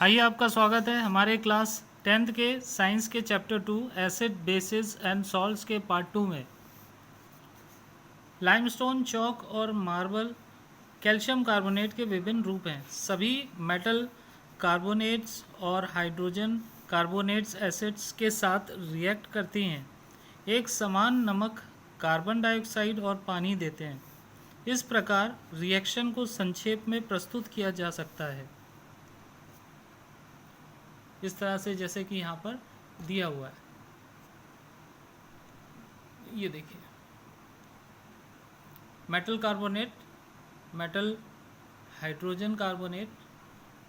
आइए, आपका स्वागत है हमारे क्लास 10th के साइंस के chapter 2 acid basis and salts के पार्ट 2 में। लाइमस्टोन, चॉक और मार्बल कैल्शियम कार्बोनेट के विभिन्न रूप हैं। सभी मेटल कार्बोनेट्स और हाइड्रोजन कार्बोनेट्स एसिड्स के साथ रिएक्ट करती हैं। एक समान नमक कार्बन डाइऑक्साइड और पानी देते हैं। इस प्रकार रिएक्शन को संक्षेप में प्रस्तुत किया जा सकता है इस तरह से, जैसे कि यहाँ पर दिया हुआ है। ये देखिए, metal carbonate, metal hydrogen carbonate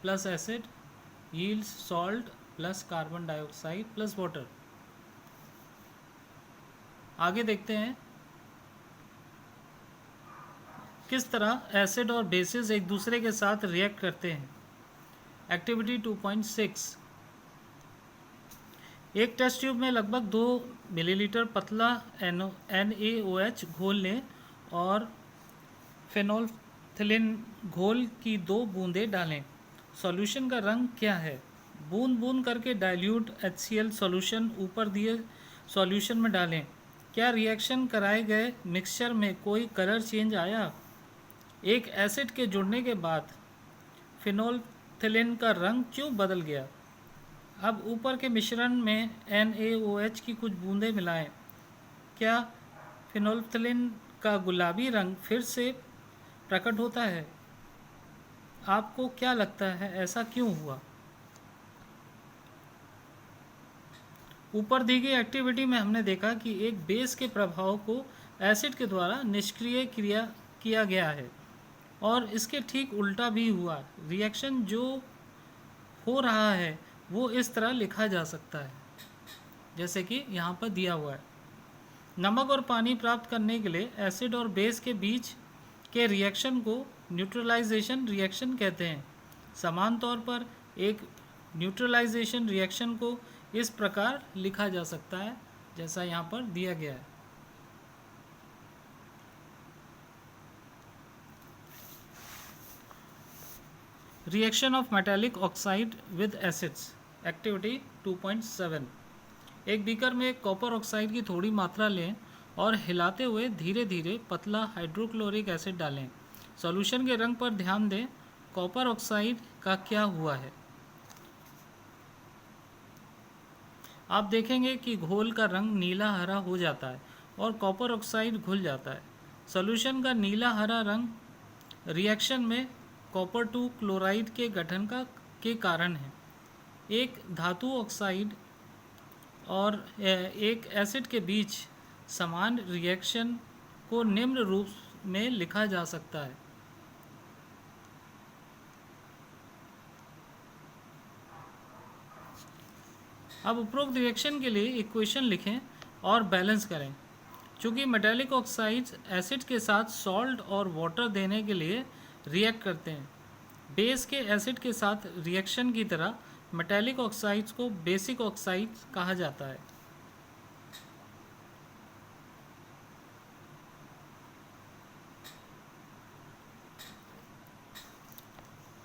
plus acid yields salt plus carbon dioxide plus water. आगे देखते हैं किस तरह एसिड और बेसिस एक दूसरे के साथ रिएक्ट करते हैं। एक्टिविटी 2.6। एक टेस्ट ट्यूब में लगभग 2 मिलीलीटर पतला NaOH घोल लें और फेनोल्फ्थलीन घोल की 2 बूंदें डालें। सॉल्यूशन का रंग क्या है? बूंद बूंद करके डाइल्यूट HCl सॉल्यूशन ऊपर दिए सॉल्यूशन में डालें। क्या रिएक्शन कराए गए मिक्सचर में कोई कलर चेंज आया? एक एसिड के जुड़ने के बाद फेनोल्फ्थलीन का रंग क्यों बदल गया? अब ऊपर के मिश्रण में NaOH की कुछ बूंदें मिलाएं। क्या फेनोल्फ्थलीन का गुलाबी रंग फिर से प्रकट होता है? आपको क्या लगता है ऐसा क्यों हुआ? ऊपर दी गई एक्टिविटी में हमने देखा कि एक बेस के प्रभाव को एसिड के द्वारा निष्क्रिय किया गया है और इसके ठीक उल्टा भी हुआ। रिएक्शन जो हो रहा है वो इस तरह लिखा जा सकता है, जैसे कि यहाँ पर दिया हुआ है। नमक और पानी प्राप्त करने के लिए एसिड और बेस के बीच के रिएक्शन को न्यूट्रलाइजेशन रिएक्शन कहते हैं। समान तौर पर एक न्यूट्रलाइजेशन रिएक्शन को इस प्रकार लिखा जा सकता है जैसा यहाँ पर दिया गया है। Reaction of metallic oxide with acids. Activity 2.7। एक बीकर में कॉपर ऑक्साइड की थोड़ी मात्रा लें और हिलाते हुए धीरे धीरे पतला हाइड्रोक्लोरिक एसिड डालें। सॉल्यूशन के रंग पर ध्यान दें। कॉपर ऑक्साइड का क्या हुआ है? आप देखेंगे कि घोल का रंग नीला हरा हो जाता है और कॉपर ऑक्साइड घुल जाता है। सॉल्यूशन का नीला हरा रंग रिएक्शन में कॉपर 2 क्लोराइड के गठन के कारण है। एक धातु ऑक्साइड और एक एसिड के बीच समान रिएक्शन को निम्न रूप में लिखा जा सकता है। अब उपरोक्त रिएक्शन के लिए इक्वेशन लिखें और बैलेंस करें। चूँकि मेटालिक ऑक्साइड्स एसिड के साथ सॉल्ट और वाटर देने के लिए रिएक्ट करते हैं, बेस के एसिड के साथ रिएक्शन की तरह मेटालिक ऑक्साइड्स को बेसिक ऑक्साइड्स कहा जाता है।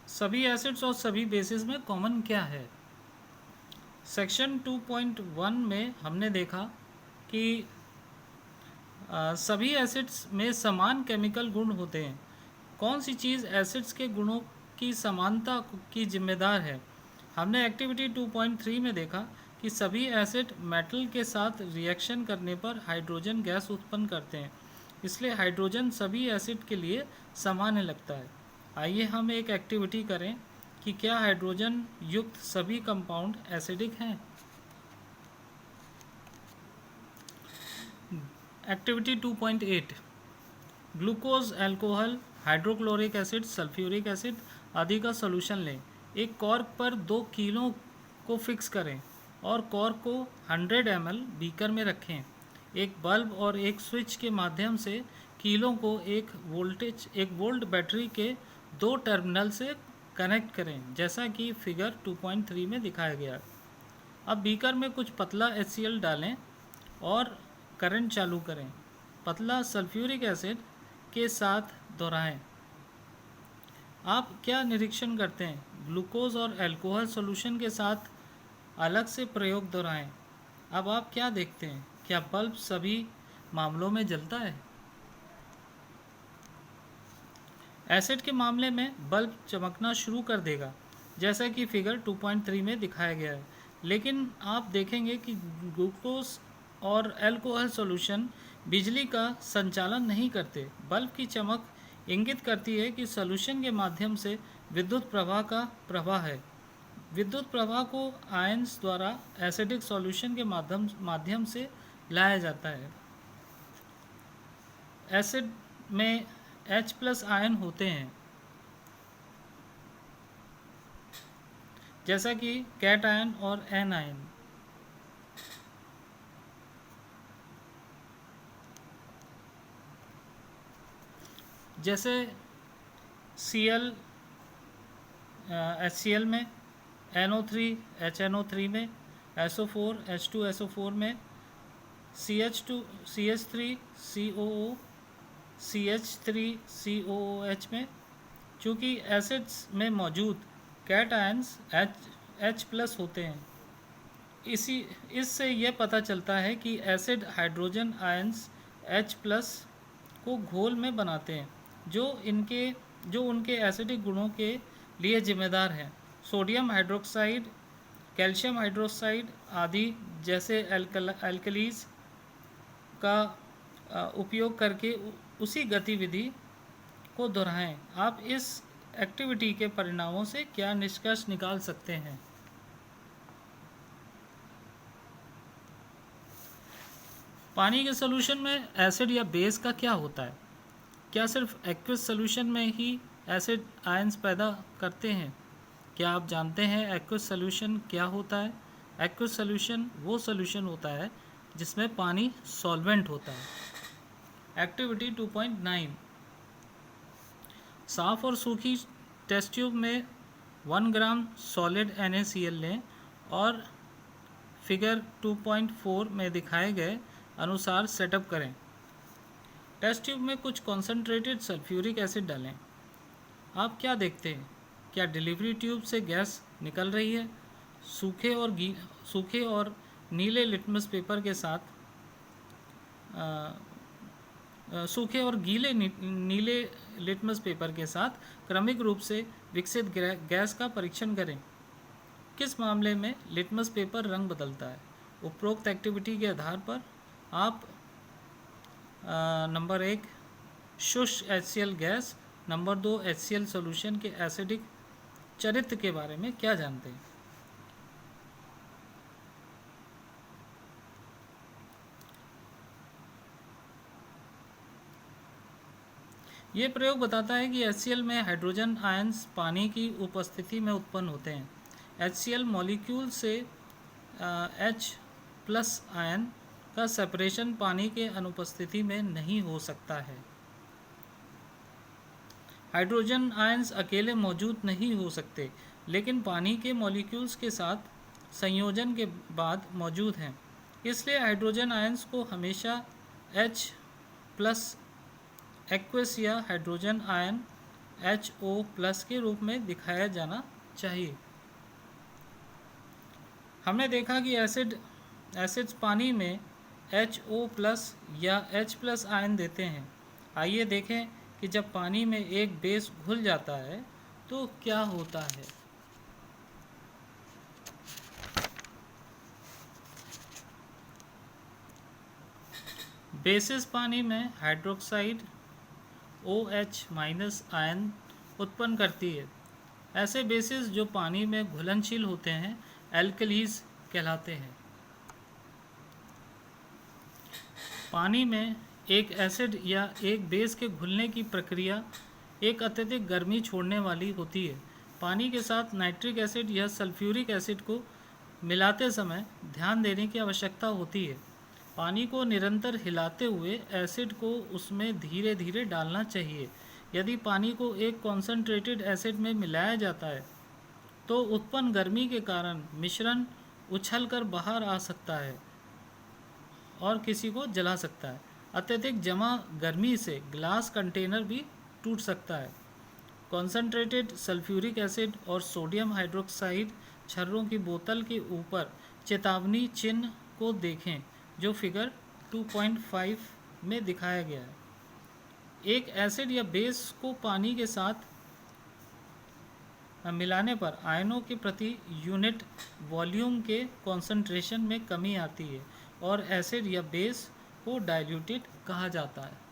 सभी एसिड्स और सभी बेसिस में कॉमन क्या है? सेक्शन 2.1 में हमने देखा कि सभी एसिड्स में समान केमिकल गुण होते हैं। कौन सी चीज़ एसिड्स के गुणों की समानता की जिम्मेदार है? हमने एक्टिविटी 2.3 में देखा कि सभी एसिड मेटल के साथ रिएक्शन करने पर हाइड्रोजन गैस उत्पन्न करते हैं, इसलिए हाइड्रोजन सभी एसिड के लिए सामान्य लगता है। आइए हम एक एक्टिविटी करें कि क्या हाइड्रोजन युक्त सभी कंपाउंड एसिडिक हैं। Activity 2.8। Glucose, alcohol, hydrochloric acid, sulphuric acid आदि का सॉल्यूशन लें। एक कॉर्क पर 2 कीलों को फिक्स करें और कॉर्क को 100 ml बीकर में रखें। एक बल्ब और एक स्विच के माध्यम से कीलों को एक वोल्ट बैटरी के 2 टर्मिनल से कनेक्ट करें, जैसा कि फिगर 2.3 में दिखाया गया। अब बीकर में कुछ पतला HCl डालें और करंट चालू करें। पतला सल्फ्यूरिक एसिड के साथ दोहराएं। आप क्या निरीक्षण करते हैं? ग्लूकोज और अल्कोहल सॉल्यूशन के साथ अलग से प्रयोग दोहराएं। अब आप क्या देखते हैं? क्या बल्ब सभी मामलों में जलता है? एसिड के मामले में बल्ब चमकना शुरू कर देगा, जैसा कि फिगर 2.3 में दिखाया गया है। लेकिन आप देखेंगे कि ग्लूकोज और अल्कोहल सॉल्यूशन बिजली का संचालन नहीं करते। बल्ब की चमक इंगित करती है कि सॉल्यूशन के माध्यम से विद्युत प्रवाह का प्रवाह है। विद्युत प्रवाह को आयंस द्वारा एसिडिक सॉल्यूशन के माध्यम से लाया जाता है। एसिड में H+ आयन होते हैं, जैसा कि कैट आयन और एन आयन। जैसे Cl HCl में, NO3 HNO3 में, SO4 H2SO4 में, CH2 CH3 COO CH3 COOH में। चूँकि एसिड्स में मौजूद कैट आयन्स H+ होते हैं, इससे यह पता चलता है कि एसिड हाइड्रोजन आयन्स H+ को घोल में बनाते हैं, जो उनके एसिडिक गुणों के लिए जिम्मेदार हैं। सोडियम हाइड्रोक्साइड, कैल्शियम हाइड्रोक्साइड आदि जैसे एल्कलीज का उपयोग करके उसी गतिविधि को दोहराएं। आप इस एक्टिविटी के परिणामों से क्या निष्कर्ष निकाल सकते हैं? पानी के सॉल्यूशन में एसिड या बेस का क्या होता है? क्या सिर्फ एक्वस सॉल्यूशन में ही एसिड आयंस पैदा करते हैं? क्या आप जानते हैं एक्वस सॉल्यूशन क्या होता है? एक्वस सॉल्यूशन वो सॉल्यूशन होता है जिसमें पानी सॉल्वेंट होता है। एक्टिविटी 2.9, साफ और सूखी टेस्ट ट्यूब में 1 ग्राम सॉलिड NaCl लें और फिगर 2.4 में दिखाए गए अनुसार सेटअप करें। टेस्ट ट्यूब में कुछ कॉन्सेंट्रेटेड सल्फ्यूरिक एसिड डालें। आप क्या देखते हैं? क्या डिलीवरी ट्यूब से गैस निकल रही है? सूखे और नीले लिटमस पेपर के साथ सूखे और गीले नीले लिटमस पेपर के साथ क्रमिक रूप से विकसित गैस का परीक्षण करें। किस मामले में लिटमस पेपर रंग बदलता है? उपरोक्त एक्टिविटी के आधार पर आप नंबर 1 शुष्क HCl gas, number 2 HCl solution के एसिडिक चरित्र के बारे में क्या जानते हैं? ये प्रयोग बताता है कि HCl में हाइड्रोजन आयंस पानी की उपस्थिति में उत्पन्न होते हैं। HCl मॉलिक्यूल से H+ आयन का सेपरेशन पानी के अनुपस्थिति में नहीं हो सकता है। हाइड्रोजन आयंस अकेले मौजूद नहीं हो सकते, लेकिन पानी के मॉलिक्यूल्स के साथ संयोजन के बाद मौजूद हैं। इसलिए हाइड्रोजन आयंस को हमेशा H+ एक्वस या हाइड्रोजन आयन HO+ के रूप में दिखाया जाना चाहिए। हमने देखा कि एसिड्स पानी में HO+ या H+ आयन देते हैं। आइए देखें कि जब पानी में एक बेस घुल जाता है तो क्या होता है। बेसिस पानी में हाइड्रोक्साइड OH- आयन उत्पन्न करती है। ऐसे बेसिस जो पानी में घुलनशील होते हैं एल्कलीज कहलाते हैं। पानी में एक एसिड या एक बेस के घुलने की प्रक्रिया एक अत्यधिक गर्मी छोड़ने वाली होती है। पानी के साथ नाइट्रिक एसिड या सल्फ्यूरिक एसिड को मिलाते समय ध्यान देने की आवश्यकता होती है। पानी को निरंतर हिलाते हुए एसिड को उसमें धीरे धीरे डालना चाहिए। यदि पानी को एक कॉन्सेंट्रेटेड एसिड में मिलाया जाता है तो उत्पन्न गर्मी के कारण मिश्रण उछलकर बाहर आ सकता है और किसी को जला सकता है। अत्यधिक जमा गर्मी से ग्लास कंटेनर भी टूट सकता है। कॉन्सेंट्रेटेड सल्फ्यूरिक एसिड और सोडियम हाइड्रोक्साइड छर्रों की बोतल के ऊपर चेतावनी चिन्ह को देखें जो फिगर 2.5 में दिखाया गया है। एक एसिड या बेस को पानी के साथ मिलाने पर आयनों के प्रति यूनिट वॉल्यूम के कॉन्सेंट्रेशन में कमी आती है और एसिड या बेस को डाइल्यूटेड कहा जाता है।